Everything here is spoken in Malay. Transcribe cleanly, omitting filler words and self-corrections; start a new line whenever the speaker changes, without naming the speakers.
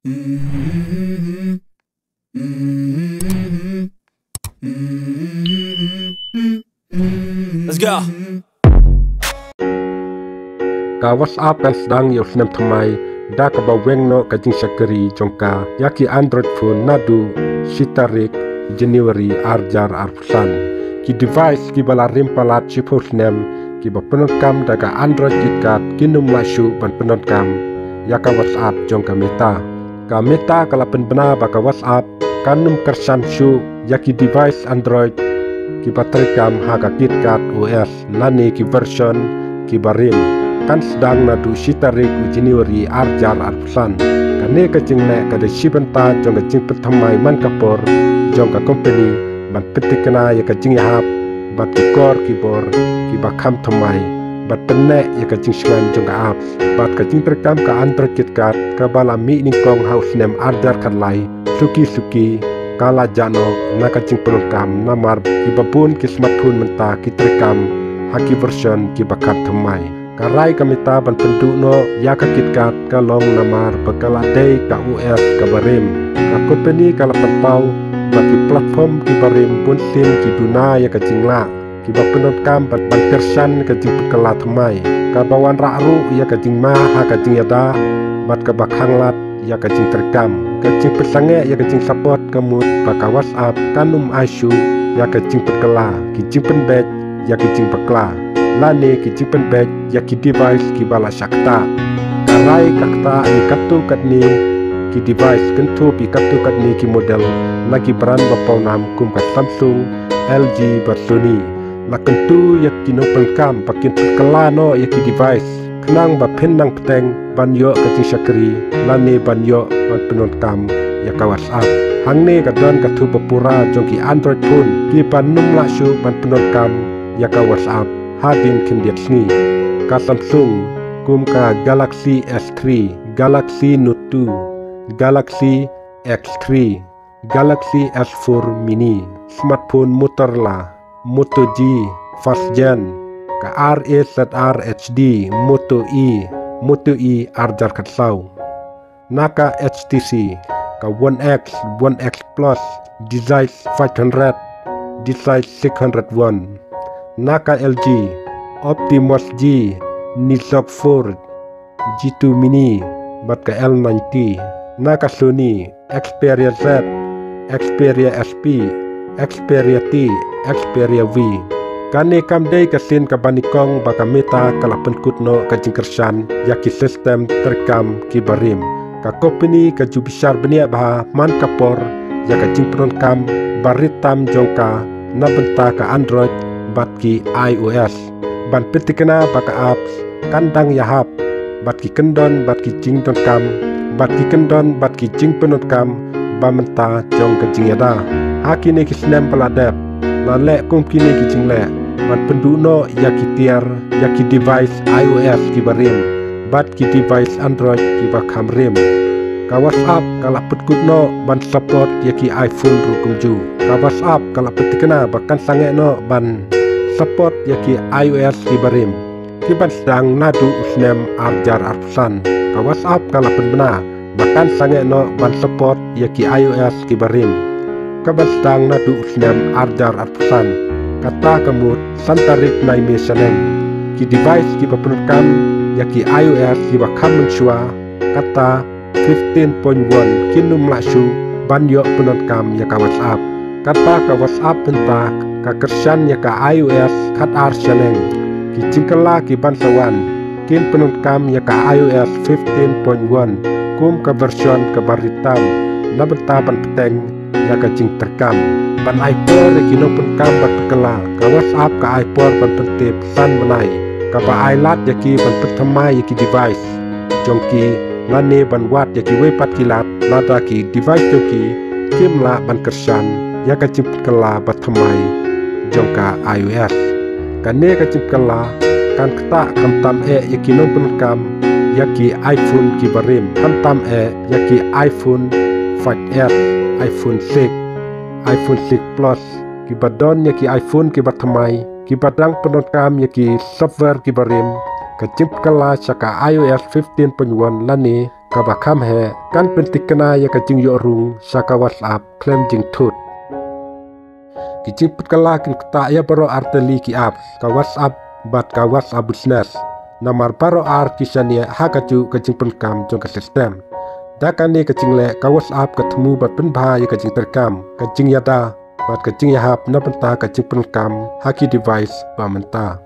Let's go.
Ka WhatsApp kan sedang yo senam thamai da ka baweng no ka jing sakari jongka yaki Android phone nadu sitarik January arjar arpusan ki device ki bala rimpalat chipos nem ki ba penontkam daga Android kitkat kinum lashu ban penontkam yaka WhatsApp jongka meta kala penbena baka WhatsApp kanum kersan shu yaki device Android ki batrikam haga kitkat OS lani ki version ki barim kan sedang nadu sitarik January arjar arpusan kane kacing ne kada shibenta jong kacing pertamai man kapor jong ka company ban petikna ya kacing yahap bat kor kibor ki bakam thamai bat penne ya kacing shingan jong ka apps bat kacing terekam ka Android kitkat ka bala mi ningkong house name arjar kanlai suki kala jano na kacing pelukam namar ki babun ki smartphone menta ki terekam haki version ki bakam thamai karai kamita ban penduk no ya ka kitkat ka long namar bakala day ka US ka barim ka company kala penpau bagi platform ki barim pun sim ki duna ya ka jingla ki ba penontkam ban kersan ka jing kala thamai ka bawan ra'ru ya ka jingma ha ka jing yada bat ka bakhanglat ya ka jing terekam ka jing pesange ya ka jing support kamut baka WhatsApp kanum aisyu ya ka jing kala ki jing penbet ya ki jing bakla lani ki jipen bag ya ki device ki bala shakta karai kakta ni katu katni ki device kentu pi katu katni ki model lagi brand bapau nam kum ka Samsung LG Sony la kentu ya ki no pelkam pakin kala no ya ki device kenang ba penang peteng banyo ka ting syakri lani banyo ban penonkam ya ka WhatsApp hangne ka don ka tu bapura jong ki Android phone ki pan num la shu ban penonkam ya ka WhatsApp hadin kendiat sni ka Samsung kum ka Galaxy S3 Galaxy Note 2 Galaxy X3 Galaxy S4 mini smartphone Motorola Moto G Fast Gen ka RAZR HD Moto E arjar katsau naka HTC ka One X Plus Design 500 Design 601 naka LG Optimus G Nizok 4 G2 Mini bat ka L90 naka Sony Xperia Z Xperia SP Xperia T Xperia V kane kamdei kasin ka banikong baka meta kala penkutno ka jingkersan yaki sistem terekam ki barim ka company ka jubisar benia bah man kapor ya ka jingpron kam baritam jongka na benta ka Android bat ki iOS ban petikena baka apps kandang yahap bat ki kendon bat ki jington kam bat ki kendon bat ki jingpenon kam bamenta jong ka jingyada hakine ki snem peladep la le kum kine ki jingle ban penduno yaki tiar yaki device iOS ki barim bat ki device Android ki bakam rim ka WhatsApp kala petkutno ban support yaki iPhone rukumju ka WhatsApp kala petikena bakan sange no ban support yaki iOS ki barim ki ban sedang nadu usnem arjar arpusan ka WhatsApp kala penbena bahkan sange no ban support yaki iOS ki barim ka ban sedang nadu usnem arjar arpusan kata kemut santarik nai mesaneng ki device ki bapenukam yaki iOS ki bakam mensua kata 15.1 kinum lashu ban yo penontkam yaka WhatsApp kata ka WhatsApp pentak ka kersan ya ka iOS kat arseneng ki cingkala ki bansawan kin penontkam ya ka iOS 15.1 kum ka version ka baritam na bentaban peteng ya ka cing terkam ban iPhone ki no penkam bat kala ka WhatsApp ka iPhone ban pentip san menai ka ba iLat ya ki ban pertamai ya ki device jongki lane ban wat ya ki wepat kilat lada ki device jongki kimla ban kersan ya ka cing kala bat thamai jongka iOS kane ka cipkala kan kata kamtam yaki non penkam yaki iPhone ki barim kamtam yaki iPhone 5s iPhone 6 iPhone 6 Plus ki badon yaki iPhone ki bathamai ki badang penkam yaki software ki barim ka cipkala saka iOS 15.1 lani kabakam he kan pentik kena ya kajing yorung saka WhatsApp klaim jing tut. Kijing putkala kin kta ya baro arteli ki apps ka WhatsApp bat ka WhatsApp business. Namar baro ar kisania hakaju kajing penkam jong ka sistem. Dakane kajing le ka WhatsApp ketemu bat penba ya kajing terkam kajing yada bat kajing yahap na penta kajing penkam haki device ba menta.